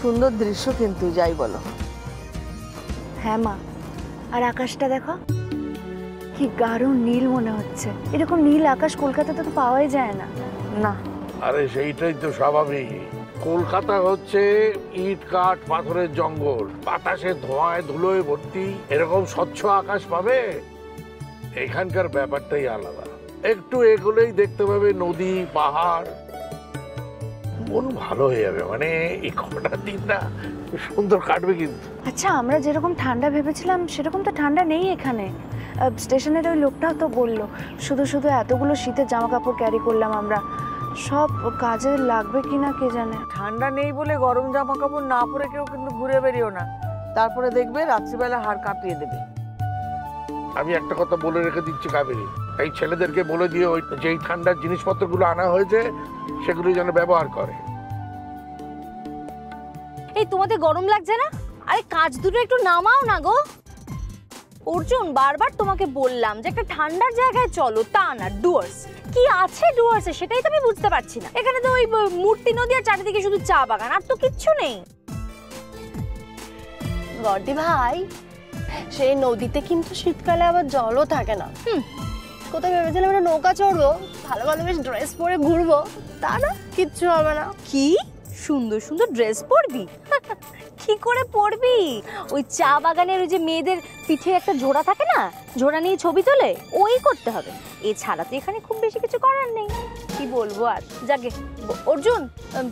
সুন্দর দৃশ্য কিন্তু, যাই বলো। হ্যাঁ মা, আর আকাশটা দেখো কি গাঢ় নীল মনে হচ্ছে। এরকম নীল আকাশ কলকাতাতে তো পাওয়াই যায় না। না, আরে সেইটাই তো স্বাভাবিক। কলকাতা হচ্ছে ইট কাঠ পাথরের জঙ্গল, বাতাসে ধোঁয়ায় ধুলোয় ভর্তি। এরকম স্বচ্ছ আকাশ পাবে? এখানকার ব্যাপারটাই আলাদা। একটু এগুলোই দেখতে পাবে নদী পাহাড়, মন ভালো হয়ে যাবে। মানে এই কটা দিন না সুন্দর কাটবে কিন্তু। আচ্ছা, আমরা যেরকম ঠান্ডা ভেবেছিলাম সেরকম তো ঠান্ডা নেই এখানে। স্টেশনের ওই লোকটাও তো বললো শুধু শুধু এতগুলো শীতের জামা কাপড় ক্যারি করলাম আমরা, সব কাজে লাগবে কিনা কে জানে। ঠান্ডা নেই বলে গরম জামা কাপড় না পরে কেউ কিন্তু ঘুরে বেরিও না, তারপরে দেখবে রাত্রিবেলা হাড় কাঁপিয়ে দেবে। আমি একটা কথা বলে রেখে দিচ্ছি কাবেরী, এই ছেলেদেরকে বলে দিও যে এই ঠান্ডার জিনিসপত্রগুলো আনা হয়েছে সেগুলো যেন ব্যবহার করে। এই তোমাদের গরম লাগছে না? আরে কাজ দুটো একটু নামাও না গো। অর্জুন, বারবার তোমাকে বললাম যে একটা ঠান্ডার জায়গায় চলো, তা না ডুয়ার্স। কি আছে ডুয়ার্সে সেটাই তো আমি বুঝতে পারছি না। এখানে তো ওই মূর্তি নদী আর চারিদিকে শুধু চা বাগান, আর তো কিচ্ছু নেই। বর্দি ভাই, সেই নদীতে কিন্তু শীতকালে আবার জলও থাকে না। কোথায় ভেবেছিলাম আমরা নৌকা চড়বো, ভালো ভালো বেশ ড্রেস পরে ঘুরবো, তা না, কিচ্ছু হবে না। কি সুন্দর সুন্দর ড্রেস পরবি? কি করে পরবি? ওই চা বাগানের ওই যে মেয়েদের পিঠে একটা ঝোড়া থাকে না, ঝোড়া নিয়ে ছবি তোলে, ওই করতে হবে। এছাড়া তো এখানে খুব বেশি কিছু করার নেই। কি বলবো আর। যাকে অর্জুন,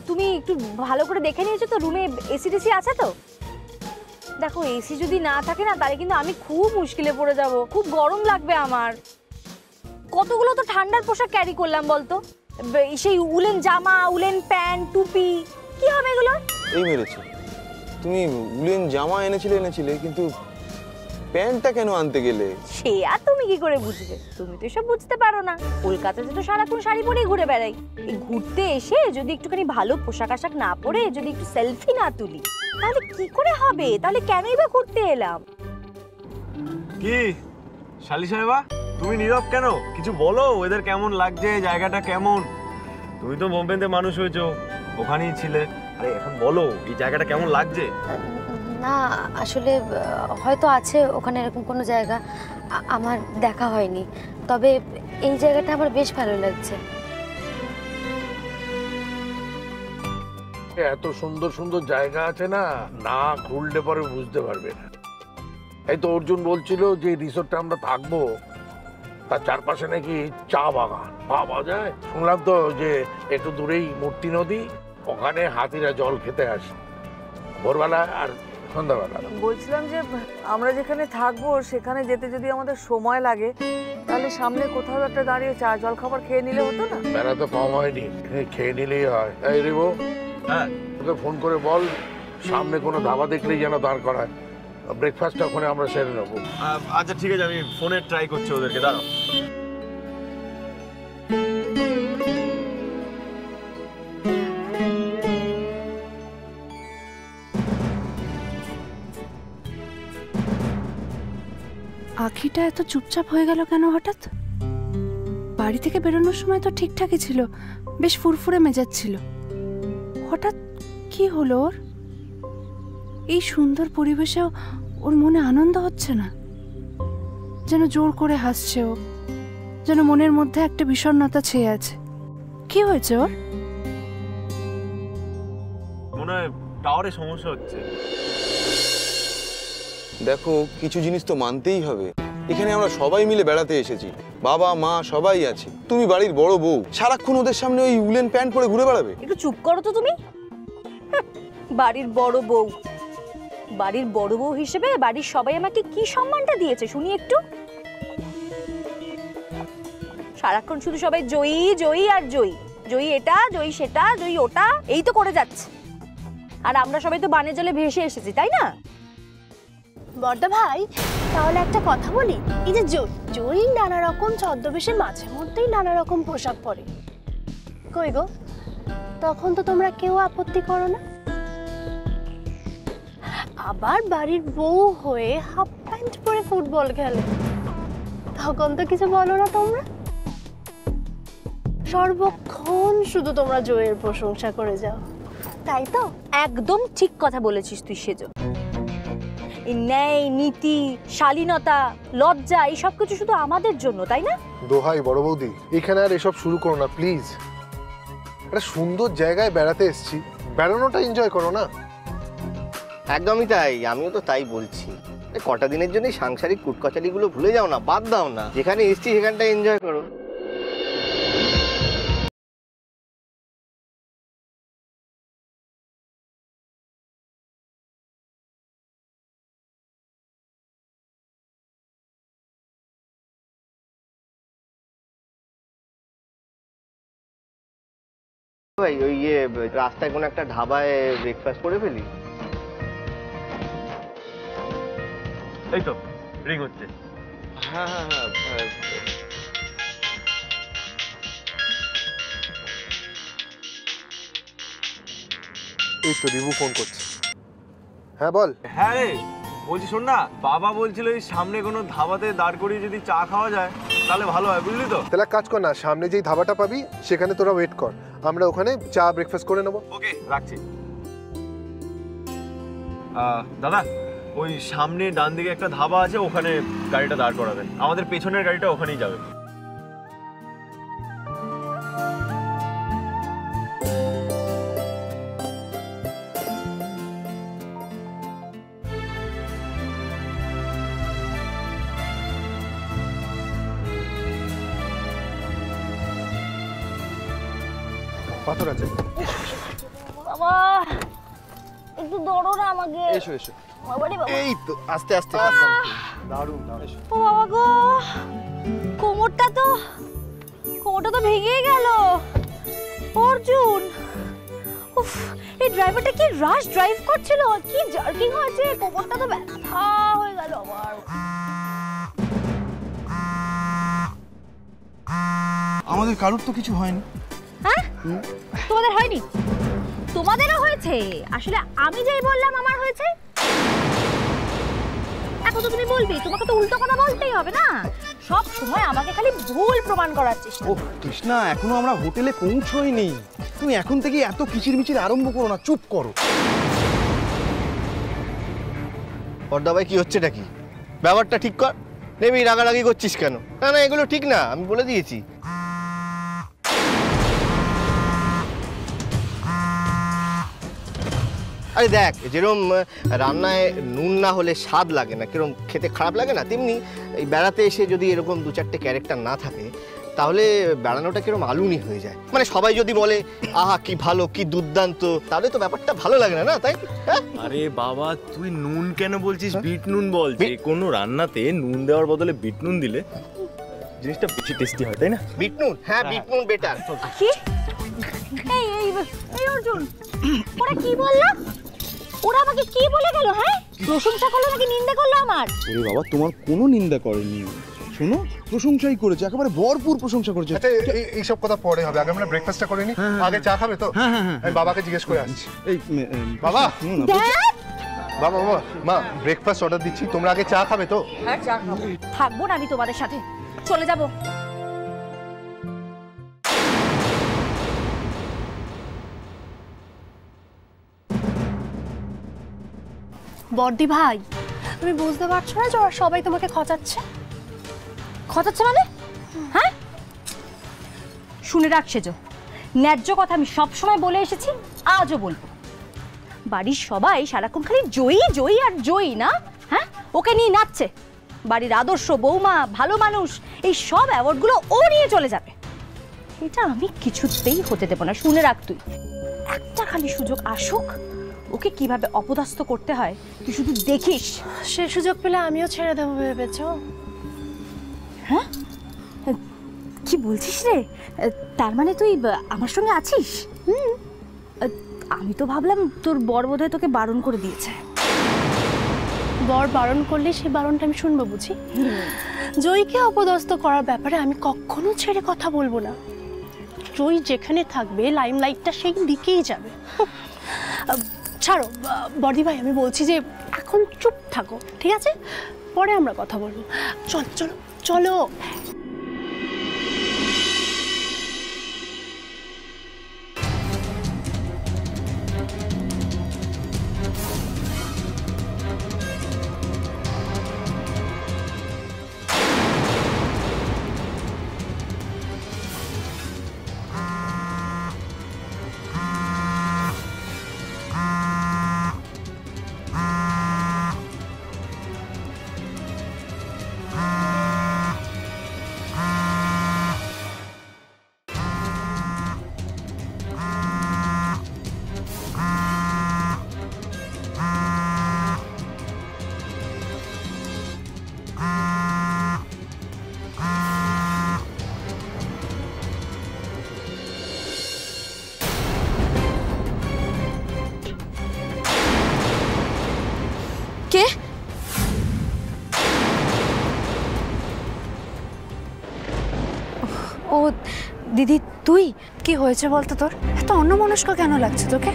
তুমি একটু ভালো করে দেখে নিয়েছো তো রুমে এসি টেসি আছে তো? দেখো এসি যদি না থাকে না তাহলে কিন্তু আমি খুব মুশকিলে পড়ে যাব, খুব গরম লাগবে আমার। কতগুলো তো ঠান্ডার পোশাক ক্যারি করলাম বলতো, সেই উলেন জামা, উলেন প্যান্ট, টুপি, কি হবে এগুলো? এই মেরেছে, তুমি উলেন জামা এনেছিলে কিন্তু প্যান্টটা কেন আনতে গেলে? সে আর তুমি কি করে বুঝবে? তুমি তো এসব বুঝতে পারো না। কলকাতাতে তো সারাক্ষণ শাড়ি পরেই ঘুরে বেড়াই। এই ঘুরতে এসে যদি একটুখানি ভালো পোশাক আশাক না পরে যদি একটু সেলফি না তুলি তাহলে কি করে হবে? তাহলে কেনই বা ঘুরতে এলাম? কি শালি সাহেবা, তুমি নীরব কেন? কিছু বলো, ওদের কেমন লাগছে, জায়গাটা কেমন? তুমি তো বোম্বেতে মানুষ হয়েছো, ওখানেই ছিলে। আরে এখন বলো এই জায়গাটা কেমন লাগছে? না আসলে হয়তো আছে ওখানে এরকম কোনো জায়গা, আমার দেখা হয়নি, তবে এই জায়গাটা আমার বেশ ভালো লাগছে। এত সুন্দর সুন্দর জায়গা আছে না, না ঘুরলে পরে বুঝতে পারবে না। এই তো অর্জুন বলছিল যে রিসোর্টটা আমরা থাকবো তার চারপাশে নাকি চা বাগান পাওয়া যায়। শুনলাম তো যে একটু দূরেই মূর্তি নদী, ওখানে হাতিরা জল খেতে আসে ভোরবেলা আর সন্ধ্যাবেলা। বলছিলাম যে আমরা যেখানে থাকবো সেখানে যেতে যদি আমাদের সময় লাগে তাহলে সামনে কোথাও একটা দাঁড়িয়ে চা জল খাবার খেয়ে নিলে হতো না? বেলা তো কম হয়নি, খেয়ে নিলেই হয়। এই রিবো, হ্যাঁ তোকে ফোন করে বল সামনে কোনো ধাবা দেখলেই যেন দাঁড় করায়, ব্রেকফাস্টটা ওখানে আমরা সেরে নেবো। আচ্ছা ঠিক আছে, আমি ফোনে ট্রাই করছি ওদেরকে, দাঁড়াও। আখিটা এত চুপচাপ হয়ে গেল কেন হঠাৎ? বাড়ি থেকে বেরোনোর সময় তো ঠিকঠাকই ছিল, বেশ ফুরফুরে মেজাজ ছিল। হঠাৎ কি হলো ওর? এই সুন্দর পরিবেশেও ওর মনে আনন্দ হচ্ছে না, যেন জোর করে হাসছে ও, যেন মনের মধ্যে একটা বিষণ্ণতা ছেয়ে আছে। কি হয়েছে ওর? মনে হয় টাওয়ারে সমস্যা হচ্ছে। দেখো কিছু জিনিস তো মানতেই হবে, এখানে আমরা সবাই মিলে বেড়াতে এসেছি, বাবা মা সবাই আছে, তুমি বাড়ির বড় বউ, সারাক্ষণ ওদের সামনে ওই উলেন প্যান্ট পরে ঘুরে বেড়াবে? একটু চুপ করো তো তুমি। বাড়ির বড় বউ, বাড়ির বড় বউ হিসেবে বাড়ির সবাই আমাকে কি সম্মানটা দিয়েছে শুনি একটু। সারাক্ষণ শুধু সবাই জয়ী জয়ী আর জয়ী, জয়ী এটা জয়ী সেটা জয়ী ওটা, এই তো করে যাচ্ছে। আর আমরা সবাই তো বানে জলে ভেসে এসেছি, তাই না? বর্দা ভাই, তাহলে একটা কথা বলি, এই যে জয়ী নানা রকম ছদ্মবেশের মাঝে মধ্যেই নানা রকম পোশাক পরে, কই গো তখন তো তোমরা কেউ আপত্তি করো না? আবার বাড়ির বউ হয়ে হাফ প্যান্ট পরে ফুটবল খেলে, তখন তো কিছু বলো না তোমরা? সর্বক্ষণ শুধু তোমরা জয়ের প্রশংসা করে যাও, তাই তো? একদম ঠিক কথা বলেছিস তুই সেজো। এই ন্যায়, নীতি, শালীনতা, লজ্জা এই সব কিছু শুধু আমাদের জন্য, তাই না? দোহাই বড় বৌদি, এখানে আর এসব শুরু করো না প্লিজ। একটা সুন্দর জায়গায় বেড়াতে এসেছি, বেড়ানোটা এনজয় করো না। একদমই তাই, আমিও তো তাই বলছি। কটা দিনের জন্য সাংসারিক কুটকচারিগুলো ভুলে যাও না, বাদ দাও না। যেখানে এসছি সেখানটা এনজয় করো। ভাই ওই রাস্তায় কোনো একটা ধাবায় ব্রেকফাস্ট করে ফেলি। এই তো রিং হচ্ছে। হ্যাঁ হ্যাঁ হ্যাঁ, এই তো রিভু ফোন করছে। হ্যাঁ বল। হ্যাঁ রে, বলছি শোন না, বাবা বলছিল এই সামনে কোনো ধাবাতে দাঁড় করিয়ে যদি চা খাওয়া যায় তাহলে ভালো হয়, বুঝলি তো? তাহলে কাজ কর না, সামনে যেই ধাবাটা পাবি সেখানে তোরা ওয়েট কর, আমরা ওখানে চা ব্রেকফাস্ট করে নেবো। ওকে, রাখছি। দাদা, ওই সামনে ডান দিকে একটা ধাবা আছে, ওখানে গাড়িটা দাঁড় করাবেন। আমাদের পেছনের গাড়িটা ওখানেই যাবে। পাথর আছে। বাবা একটু ধরো না আমাকে। এসো এসো। এই তো আস্তে আস্তে। দারুণ দারুণ। ও বাবা গো, কোমরটা তো ভেঙে গেল। অর্জুন, উফ, এই ড্রাইভারটা কি রাশ ড্রাইভ করছিল, কি জার্কিং হয়েছে, কোমরটা তো ব্যথা হয়ে গেল আমার। আমাদের কারোর তো কিছু হয়নি। হ্যাঁ, তোমাদের হয়নি? তোমাদেরও হয়েছে। আসলে আমি যেই বললাম আমার হয়েছে, এখন তো তুমি বলবি, তোমাকে তো উল্টো কথা বলতেই হবে না। সব সময় আমাকে খালি ভুল প্রমাণ করার চেষ্টা। ও কৃষ্ণা, এখনো আমরা হোটেলে পৌঁছইনি, তুমি এখন থেকে এত কিচিরমিচির আরম্ভ করো না, চুপ করো। বড়দা ভাই, কি হচ্ছেটা কি? ব্যাপারটা ঠিক কর। নেবি রাগারাগি করছিস কেন? না না, এগুলো ঠিক না, আমি বলে দিয়েছি। আরে দেখ, যেরকম রান্নায় নুন না হলে স্বাদ লাগে না, কিরকম খেতে খারাপ লাগে না, তেমনি এই বেড়াতে এসে যদি এরকম দু চারটে ক্যারেক্টার না থাকে তাহলে বেড়ানোটা কিরকম আলুনি হয়ে যায়। মানে সবাই যদি বলে আহা কি ভালো, কি দুর্দান্ত, তাহলে তো ব্যাপারটা ভালো লাগে না, না তাই? হ্যাঁ? আরে বাবা, তুই নুন কেন বলছিস? বিট নুন বল। যে কোনো রান্নাতে নুন দেওয়ার বদলে বিট নুন দিলে জিনিসটা বেশি টেস্টি হয়, তাই না? বিট নুন, হ্যাঁ বিট নুন বেটার। কি? এই অর্জুন, ওরা কি বললো? ওরা আমাকে কি বলে গেল? হ্যাঁ, প্রশংসা করলো নাকি নিন্দা করলো আমার? ওরে বাবা, তোমার কোনো নিন্দা করেনি, শোনো, প্রশংসাই করেছে, একেবারে ভরপুর প্রশংসা করেছে। আচ্ছা, এইসব কথা পরে হবে, আগে আমরা ব্রেকফাস্টটা করে নিই। আগে চা খাবে তো? আমি বাবাকে জিজ্ঞেস করে আসছি। এই বাবা, ড্যাড, বাবা বাবা, মা ব্রেকফাস্ট অর্ডার দিচ্ছি, তোমরা আগে চা খাবে তো? হ্যাঁ, চা খাবো। থাকবো না আমি তোমাদের সাথে, চলে যাব। বর্দি ভাই, তুমি বুঝতে পারছো না যে ওরা সবাই তোমাকে খচাচ্ছে? খচাচ্ছে মানে? হ্যাঁ, শুনে রাখ সেজো, ন্যায্য কথা আমি সবসময় বলে এসেছি, আজও বলবো। বাড়ির সবাই সারাক্ষণ খালি জয়ী জয়ী আর জয়ী না। হ্যাঁ, ওকে নিয়ে নাচছে। বাড়ির আদর্শ বৌমা, ভালো মানুষ, এই সব অ্যাওয়ার্ডগুলো ও নিয়ে চলে যাবে। এটা আমি কিছুতেই হতে দেব না। শুনে রাখ তুই, একটা খালি সুযোগ আসুক, ওকে কিভাবে অপদস্থ করতে হয় তুই শুধু দেখিস। সে সুযোগ পেলে আমিও ছেড়ে দেবো ভেবেছো? হ্যাঁ, কি বলছিস রে? তার মানে তুই আমার সঙ্গে আছিস? আমি তো ভাবলাম তোর বর বোধহয় তোকে বারণ করে দিয়েছে। বর বারণ করলে সেই বারণটা আমি শুনবো বুঝি? জয়ীকে অপদস্থ করার ব্যাপারে আমি কখনো ছেড়ে কথা বলবো না। জয়ী যেখানে থাকবে লাইমলাইটটা সেই দিকেই যাবে। ছাড়ো বর্দি ভাই, আমি বলছি যে এখন চুপ থাকো, ঠিক আছে? পরে আমরা কথা বলবো। চল চলো চলো। দিদি তুই কি হয়েছে বলতো তোর? এত অন্যমনস্ক কেন লাগছে তোকে?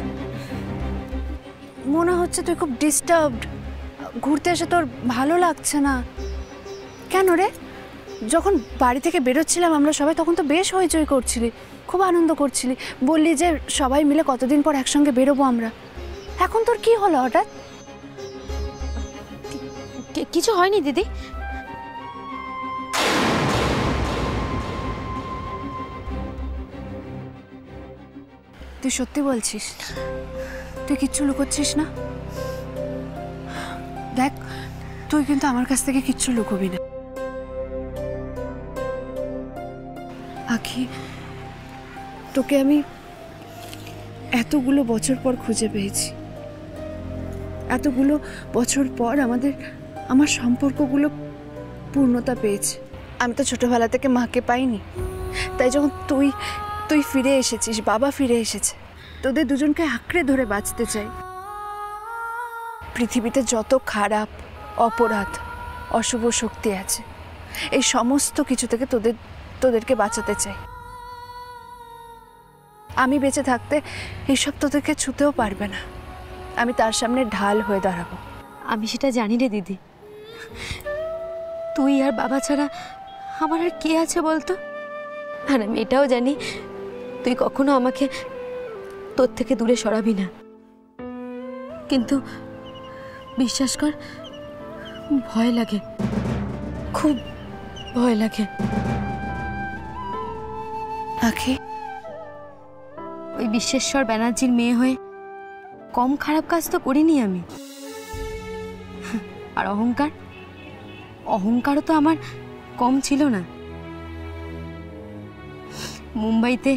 মনে হচ্ছে তুই খুব ডিস্টার্বড, ঘুরতে এসে তোর ভালো লাগছে না কেন রে? যখন বাড়ি থেকে বেরোচ্ছিলাম আমরা সবাই তখন তো বেশ হইচই করছিলি, খুব আনন্দ করছিলি, বললি যে সবাই মিলে কতদিন পর একসঙ্গে বেরোবো আমরা। এখন তোর কি হলো হঠাৎ? কিছু হয়নি দিদি। তুই সত্যি বলছিস? তুই কিচ্ছু লুকোচ্ছিস না? দেখ তুই কিন্তু আমার কাছ থেকে কিচ্ছু লুকোবি না। আখি, তোকে আমি এতগুলো বছর পর খুঁজে পেয়েছি, এতগুলো বছর পর আমার সম্পর্কগুলো পূর্ণতা পেয়েছে। আমি তো ছোটবেলা থেকে মাকে পাইনি, তাই যখন তুই ফিরে এসেছিস, বাবা ফিরে এসেছে, তোদের দুজনকে আঁকড়ে ধরে বাঁচতে চাই। পৃথিবীতে যত খারাপ, অপরাধ, অশুভ শক্তি আছে, এই সমস্ত কিছু থেকে তোদেরকে বাঁচাতে চাই। আমি বেঁচে থাকতে এইসব তোদেরকে ছুতেও পারবে না। আমি তার সামনে ঢাল হয়ে দাঁড়াবো। আমি সেটা জানি রে দিদি, তুই আর বাবা ছাড়া আমার আর কে আছে বলতো? আর আমি এটাও জানি তুই কখনো আমাকে তোর থেকে দূরে সরাবি না। কিন্তু বিশ্বাস কর, ভয় লাগে, খুব ভয় লাগে। আখি, ওই বিশ্বেশ্বর ব্যানার্জির মেয়ে হয়ে কম খারাপ কাজ তো করিনি আমি। আর অহংকারও তো আমার কম ছিল না। মুম্বাইতে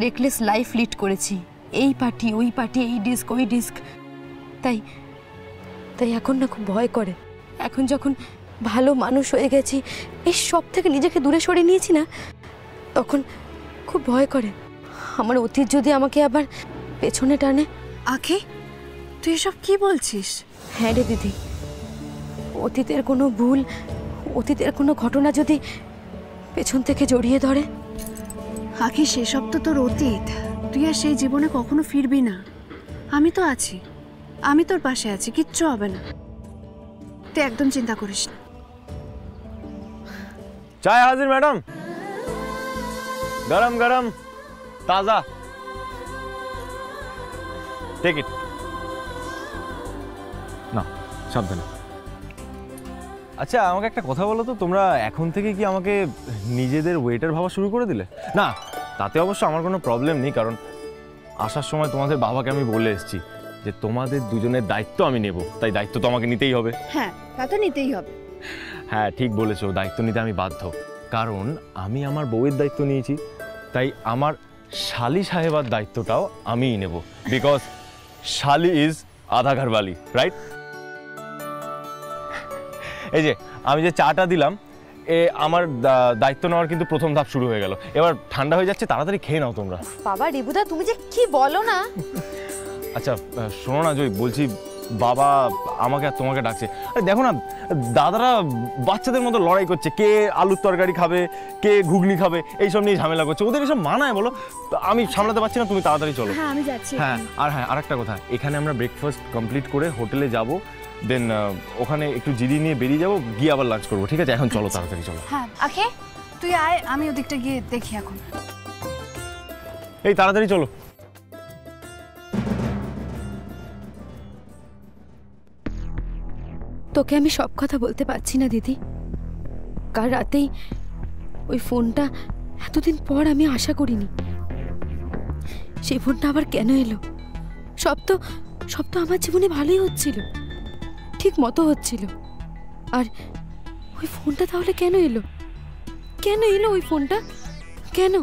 রেকলেস লাইফ লিড করেছি, এই পার্টি ওই পার্টি, এই ডিস্ক ওই ডিস্ক। তাই এখন না খুব ভয় করে। এখন যখন ভালো মানুষ হয়ে গেছি, এই সব থেকে নিজেকে দূরে সরিয়ে নিয়েছি না, তখন খুব ভয় করে আমার অতীত যদি আমাকে আবার পেছনে টানে। আখি, তুই এসব কি বলছিস? হ্যাঁ রে দিদি, অতীতের কোনো ভুল, অতীতের কোনো ঘটনা যদি পেছন থেকে জড়িয়ে ধরে। আখি, সেসব তো তোর অতীত, তুই আর সেই জীবনে কখনো ফিরবি না। আমি তো আছি, আমি তোর পাশে আছি, কিচ্ছু হবে না, তুই একদম চিন্তা করিস না। চায় হাজির ম্যাডাম, গরম গরম তাজা, টেক ইট। না সাবধানে। আচ্ছা আমাকে একটা কথা বলো তো, তোমরা এখন থেকে কি আমাকে নিজেদের ওয়েটার ভাবা শুরু করে দিলে? না, তাতে অবশ্য আমার কোনো প্রবলেম নেই, কারণ আসার সময় তোমাদের বাবাকে আমি বলে এসেছি যে তোমাদের দুজনের দায়িত্ব আমি নেব, তাই দায়িত্ব তো আমাকে নিতেই হবে। হ্যাঁ, তা তো নিতেই হবে। হ্যাঁ ঠিক বলেছো, দায়িত্ব নিতে আমি বাধ্য, কারণ আমি আমার বউয়ের দায়িত্ব নিয়েছি, তাই আমার শালি সাহেবার দায়িত্বটাও আমিই নেব, বিকজ শালি ইজ আধা ঘরওয়ালি, রাইট? এই যে আমি যে চাটা দিলাম, আমার দায়িত্ব নেওয়ার কিন্তু প্রথম ধাপ শুরু হয়ে গেল। এবার ঠান্ডা হয়ে যাচ্ছে, তাড়াতাড়ি খেয়ে নাও তোমরা। বাবা রিবুদা, তুমি যে কি বলো না। আচ্ছা শোনো না জয়, বলছি বাবা আমাকে আর তোমাকে ডাকছে। দেখো না দাদারা বাচ্চাদের মতো লড়াই করছে, কে আলুর তরকারি খাবে, কে ঘুগনি খাবে, এইসব নিয়ে ঝামেলা করছে। ওদের এসব মানায় বলো? আমি সামলাতে পারছি না, তুমি তাড়াতাড়ি চলো। হ্যাঁ আমি যাচ্ছি। হ্যাঁ আর একটা কথা, এখানে আমরা ব্রেকফাস্ট কমপ্লিট করে হোটেলে যাব, দেন ওখানে একটু জিরি নিয়ে বেরিয়ে যাবো, গিয়ে আবার লাঞ্চ করবো, ঠিক আছে? এখন চলো, তাড়াতাড়ি চলো। হ্যাঁ আখি, তুই আয়, আমি ওদিকটা গিয়ে দেখি এখন। এই তাড়াতাড়ি চলো। তোকে আমি সব কথা বলতে পারছি না দিদি, কাল রাতেই ওই ফোনটা এতদিন পর আমি আশা করিনি। সেই ফোনটা আবার কেন এলো? সব তো আমার জীবনে ভালোই হচ্ছিল, ঠিক মতো হচ্ছিল, আর ওই ফোনটা তাহলে কেন এলো? ওই ফোনটা কেন?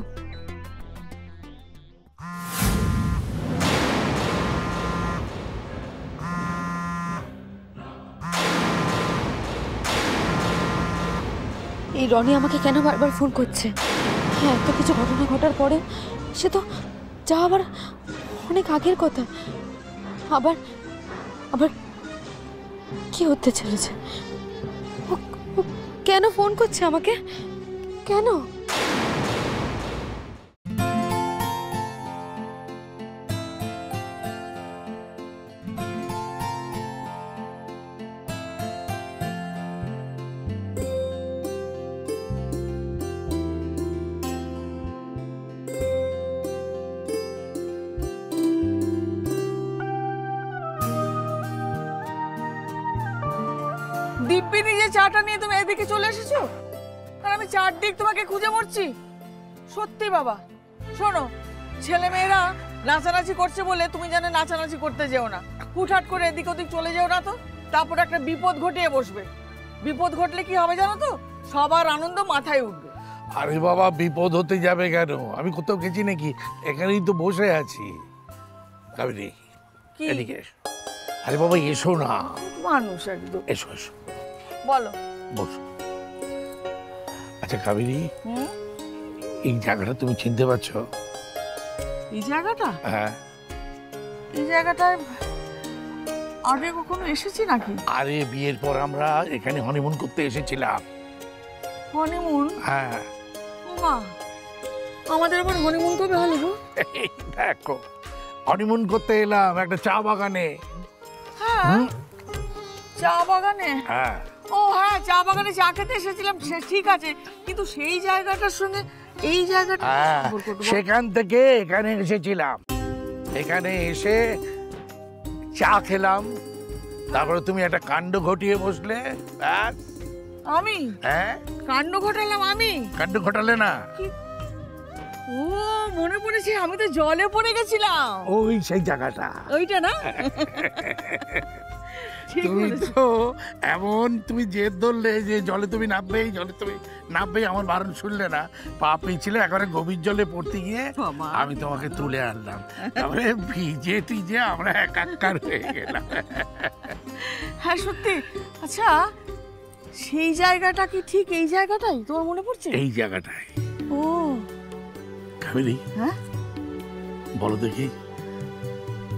এই রনি আমাকে কেন বারবার ফোন করছে? হ্যাঁ, এত কিছু ঘটনা ঘটার পরে সে তো যা আবার অনেক আগের কথা। আবার কি হতে চলেছে? ও কেন ফোন করছে আমাকে? কেন? দিব্যি নিজে চাটা নিয়ে তুমি এদিকে চলে এসেছো, আর আমি চারদিক তোমাকে খুঁজে মরছি। সত্যি বাবা, শোনো, ছেলে মেয়েরা নাচানাচি করছে বলে তুমি যেন নাচানাচি করতে যেও না, হুটহাট করে এদিক ওদিক চলে যেও না তো, তারপর একটা বিপদ ঘটিয়ে বসবে। বিপদ ঘটলে কি হবে জানো তো, সবার আনন্দ মাথায় উঠবে। আরে বাবা, বিপদ হতে যাবে কেন? আমি কোথাও গেছি নাকি? এখানেই তো বসে আছি। কাবেরী, কি? এদিকে এসো। আরে বাবা এসো না। মানুষ একদম। এসো এসো, বলো। বসো। আচ্ছা কাবেরী, এই জায়গাটা তুমি চিনতে পারছো? এই জায়গাটা? হ্যাঁ। এই জায়গাটায় আগে কখনো এসেছি নাকি? আরে বিয়ের পর আমরা এখানে হনিমুন করতে এসেছিলাম। হনিমুন? হ্যাঁ। মা, আমাদের আবার হনিমুন কবে হলো গো? দেখো, হনিমুন করতে এলাম একটা চা বাগানে। হ্যাঁ, চা বাগানে? হ্যাঁ। ও হ্যাঁ, চা বাগানে চা খেতে এসেছিলাম, ঠিক আছে, কিন্তু সেই জায়গাটার সঙ্গে এই জায়গাটা সেখান থেকে এখানে এসেছিলাম। এখানে এসে চা খেলাম, তারপরে তুমি একটা কাণ্ড ঘটিয়ে বসলে। ব্যাস। আমি? হ্যাঁ, কাণ্ড ঘটালাম আমি? কাণ্ড ঘটালে না? ও মনে পড়েছে, আমি তো জলে পড়ে গেছিলাম। ওই সেই জায়গাটা, ওইটা না? তুমি তো এমন তুমি জেদ ধরলে যে জলে তুমি নামবেই, জলে তুমি নামবেই, আমার বারণ শুনলে না, পা পিছলে একবারে গভীর জলে পড়তে গিয়ে আমি তোমাকে তুলে আনলাম, তারপরে ভিজে টিজে আমরা একাকার হয়ে গেলাম। হ্যাঁ সত্যি। আচ্ছা, সেই জায়গাটা কি ঠিক এই জায়গাটাই তোমার মনে পড়ছে? এই জায়গাটাই। ও কাবেরী, হ্যাঁ বলো দেখি,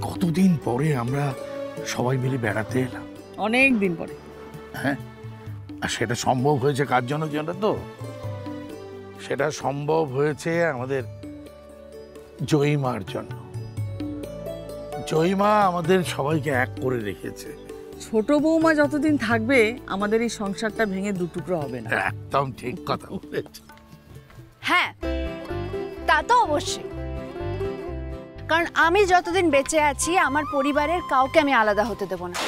কতদিন পরে আমরা সবাই মিলে বেড়াতে এলাম? অনেক দিন পরে। হ্যাঁ, আর সেটা সম্ভব হয়েছে কার জন্য জানো তো? সেটা সম্ভব হয়েছে আমাদের জয়ীমার জন্য। জয়ীমা আমাদের সবাইকে এক করে রেখেছে। ছোট বৌমা যতদিন থাকবে আমাদের এই সংসারটা ভেঙে দুটুকরো হবে না। একদম ঠিক কথা বলেছ। হ্যাঁ, তা তো অবশ্যই, কারণ আমি যতদিন বেঁচে আছি আমার পরিবারের কাউকে আমি আলাদা হতে দেব না।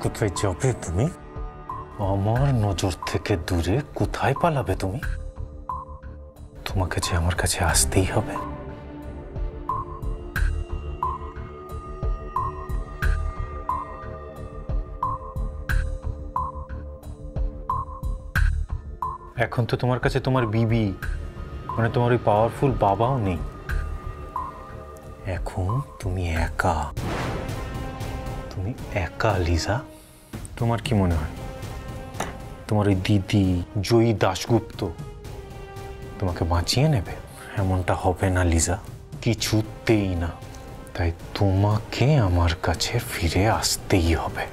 কোথায় যাবে তুমি? আমার নজর থেকে দূরে কোথায় পালাবে তুমি? তোমাকে যে আমার কাছে আসতেই হবে। এখন তো তোমার কাছে তোমার বিবি, মানে তোমার ওই পাওয়ারফুল বাবাও নেই। এখন তুমি একা, তুমি একা লিজা। তোমার কি মনে হয় তোমার ওই দিদি জয়ী দাশগুপ্ত তোমাকে বাঁচিয়ে নেবে? এমনটা হবে না লিজা, কিছুতেই না। তাই তোমাকে আমার কাছে ফিরে আসতেই হবে।